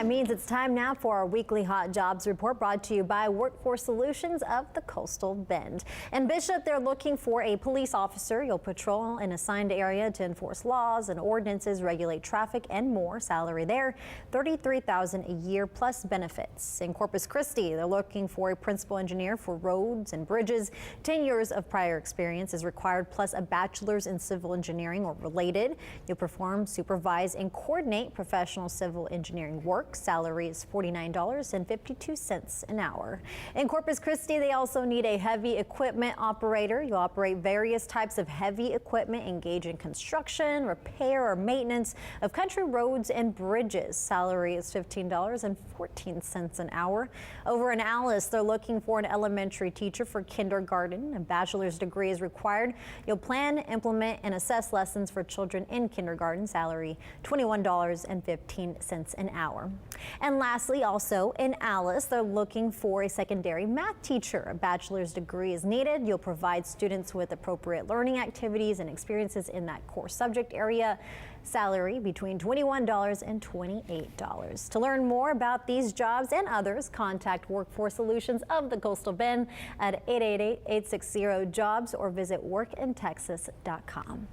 that means it's time now for our weekly hot jobs report, brought to you by Workforce Solutions of the Coastal Bend. In Bishop, they're looking for a police officer. You'll patrol an assigned area to enforce laws and ordinances, regulate traffic, and more. Salary there, $33,000 a year plus benefits. In Corpus Christi, they're looking for a principal engineer for roads and bridges. 10 years of prior experience is required, plus a bachelor's in civil engineering or related. You'll perform, supervise, and coordinate professional civil engineering work. Salary is $49.52 an hour. In Corpus Christi, they also need a heavy equipment operator. You'll operate various types of heavy equipment, engage in construction, repair, or maintenance of country roads and bridges. Salary is $15.14 an hour. Over in Alice, they're looking for an elementary teacher for kindergarten. A bachelor's degree is required. You'll plan, implement, and assess lessons for children in kindergarten. Salary $21.15 an hour. And lastly, also in Alice, they're looking for a secondary math teacher. A bachelor's degree is needed. You'll provide students with appropriate learning activities and experiences in that core subject area. Salary between $21 and $28. To learn more about these jobs and others, contact Workforce Solutions of the Coastal Bend at 888-860-JOBS or visit workintexas.com.